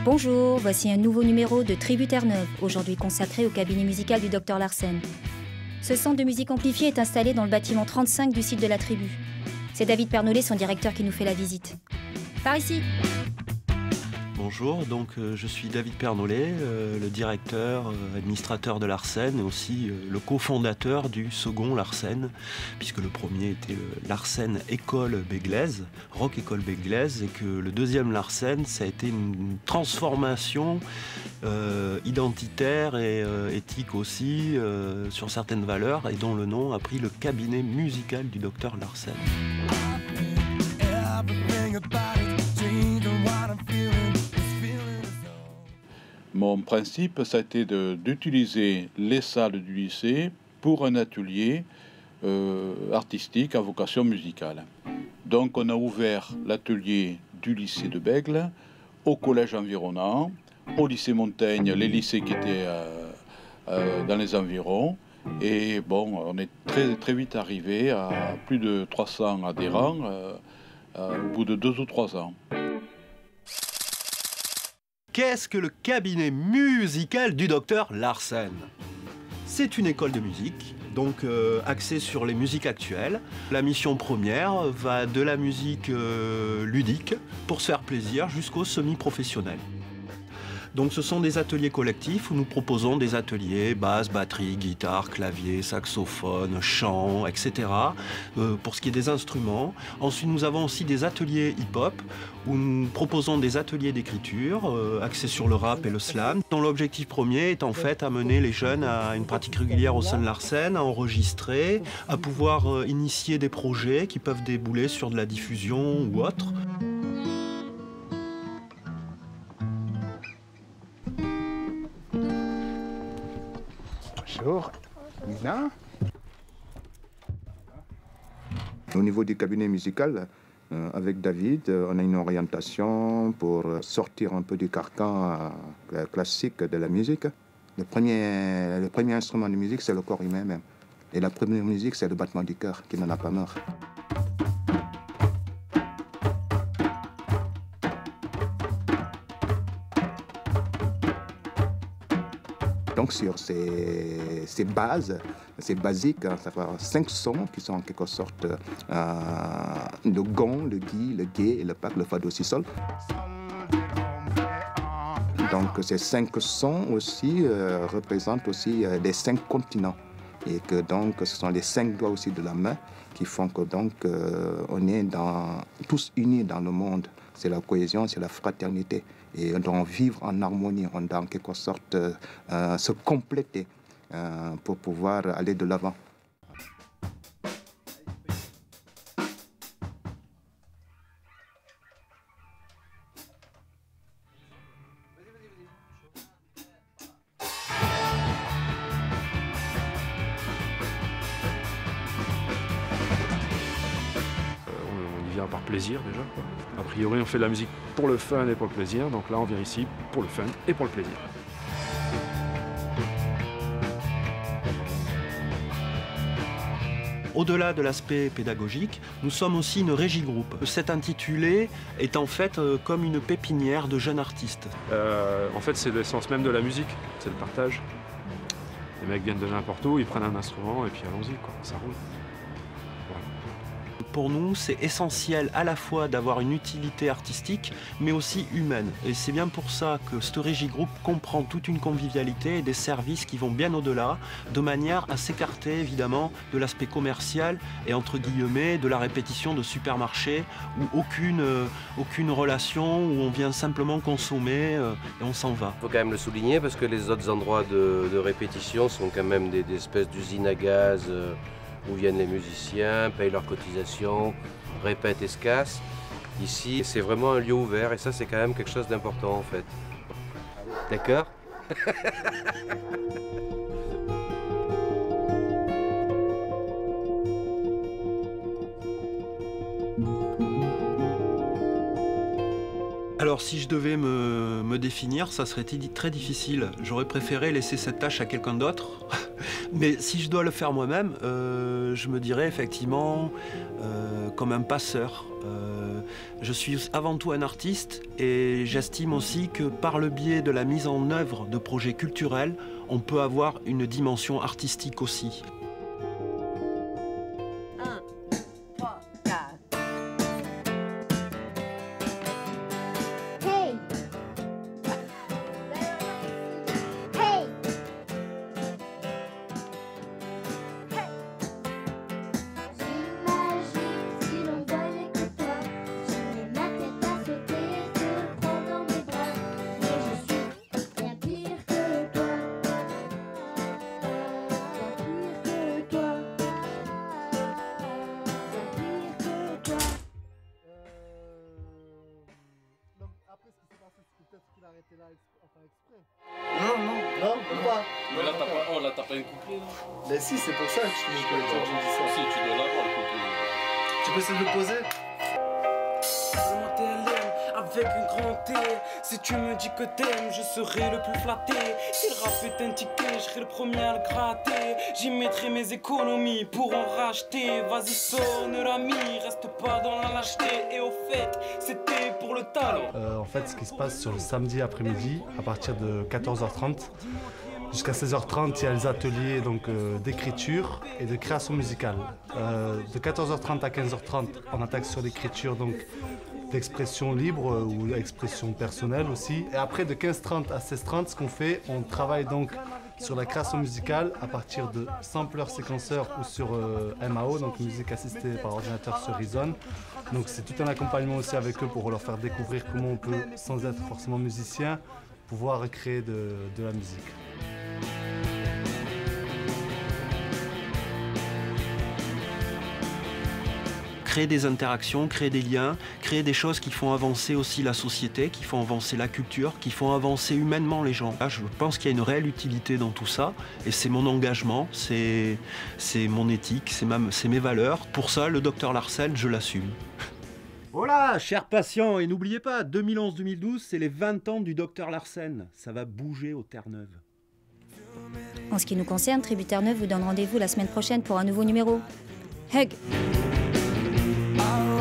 Bonjour, voici un nouveau numéro de Tribu Terre-Neuve, aujourd'hui consacré au cabinet musical du Dr Larsen. Ce centre de musique amplifiée est installé dans le bâtiment 35 du site de la Tribu. C'est David Pernollet, son directeur, qui nous fait la visite. Par ici. Bonjour, donc je suis David Pernollet, le directeur, administrateur de Larsen et aussi le cofondateur du second Larsen, puisque le premier était le Larsen École Béglaise, Rock École Béglaise, et que le deuxième Larsen, ça a été une transformation identitaire et éthique aussi sur certaines valeurs, et dont le nom a pris le cabinet musical du Dr Larsen. Mon principe, ça a été d'utiliser les salles du lycée pour un atelier artistique à vocation musicale. Donc on a ouvert l'atelier du lycée de Bègles, au collège environnant, au lycée Montaigne, les lycées qui étaient dans les environs. Et bon, on est très vite arrivé à plus de 300 adhérents au bout de 2 ou 3 ans. Qu'est-ce que le cabinet musical du Dr Larsen? C'est une école de musique, donc axée sur les musiques actuelles. La mission première va de la musique ludique, pour se faire plaisir, jusqu'au semi-professionnel. Donc ce sont des ateliers collectifs où nous proposons des ateliers basse, batterie, guitare, clavier, saxophone, chant, etc. Pour ce qui est des instruments. Ensuite nous avons aussi des ateliers hip-hop où nous proposons des ateliers d'écriture axés sur le rap et le slam, dont l'objectif premier est en fait amener les jeunes à une pratique régulière au sein de Larsen, à enregistrer, à pouvoir initier des projets qui peuvent débouler sur de la diffusion ou autre. Bonjour, Nina. Au niveau du cabinet musical, avec David, on a une orientation pour sortir un peu du carcan classique de la musique. Le premier instrument de musique, c'est le corps humain même. Et la première musique, c'est le battement du cœur, qui n'en a pas marre. Donc sur ces bases, ces basiques, ça va 5 sons qui sont en quelque sorte le gong, le gui, le gai et le pac, le fado si sol. Donc ces 5 sons aussi représentent aussi les 5 continents. Et que donc ce sont les 5 doigts aussi de la main qui font que donc on est tous unis dans le monde. C'est la cohésion, c'est la fraternité. Et on doit vivre en harmonie, on doit en quelque sorte se compléter pour pouvoir aller de l'avant. On y vient par plaisir déjà, quoi. A priori, on fait de la musique pour le fun et pour le plaisir, donc là on vient ici pour le fun et pour le plaisir. Au-delà de l'aspect pédagogique, nous sommes aussi une régie groupe. Cet intitulé est en fait comme une pépinière de jeunes artistes. En fait, c'est l'essence même de la musique, c'est le partage. Les mecs viennent de n'importe où, ils prennent un instrument et puis allons-y, quoi, ça roule. Voilà. Pour nous, c'est essentiel à la fois d'avoir une utilité artistique, mais aussi humaine. Et c'est bien pour ça que ce régie groupe comprend toute une convivialité et des services qui vont bien au-delà, de manière à s'écarter évidemment de l'aspect commercial et entre guillemets de la répétition de supermarché où aucune relation, où on vient simplement consommer et on s'en va. Il faut quand même le souligner parce que les autres endroits de répétition sont quand même des espèces d'usines à gaz où viennent les musiciens, payent leurs cotisations, répètent et se cassent. Ici, c'est vraiment un lieu ouvert et ça, c'est quand même quelque chose d'important en fait. D'accord ? Alors si je devais me définir, ça serait très difficile. J'aurais préféré laisser cette tâche à quelqu'un d'autre. Mais si je dois le faire moi-même, je me dirais effectivement comme un passeur. je suis avant tout un artiste et j'estime aussi que par le biais de la mise en œuvre de projets culturels, on peut avoir une dimension artistique aussi. Non, pourquoi? Mais là, t'as pas une couplet, là. Mais si, c'est pour ça que je dis ça. Si, tu dois l'avoir, le couplet. Tu peux essayer de le poser? Avec un grand T, si tu me dis que t'aimes, je serai le plus flatté. Si le rap est un ticket, je serai le premier à le gratter. J'y mettrai mes économies pour en racheter. Vas-y, sonne l'ami, reste pas dans la lâcheté. Et au fait, c'était pour le talent. En fait, ce qui se passe sur le samedi après-midi, à partir de 14h30, jusqu'à 16h30, il y a les ateliers d'écriture et de création musicale. De 14h30 à 15h30, on attaque sur l'écriture d'expression libre ou expression personnelle aussi. Et après, de 15h30 à 16h30, ce qu'on fait, on travaille donc sur la création musicale à partir de sampleurs séquenceurs ou sur MAO, donc musique assistée par ordinateur sur Reason. Donc c'est tout un accompagnement aussi avec eux pour leur faire découvrir comment on peut, sans être forcément musicien, pouvoir créer de la musique. Créer des interactions, créer des liens, créer des choses qui font avancer aussi la société, qui font avancer la culture, qui font avancer humainement les gens. Là, je pense qu'il y a une réelle utilité dans tout ça et c'est mon engagement, c'est mon éthique, c'est mes valeurs. Pour ça, le Dr Larsen, je l'assume. Voilà, chers patients, et n'oubliez pas, 2011-2012, c'est les 20 ans du Dr Larsen. Ça va bouger aux Terre-Neuve. En ce qui nous concerne, Tribu Terre-Neuve vous donne rendez-vous la semaine prochaine pour un nouveau numéro. Hug! Ah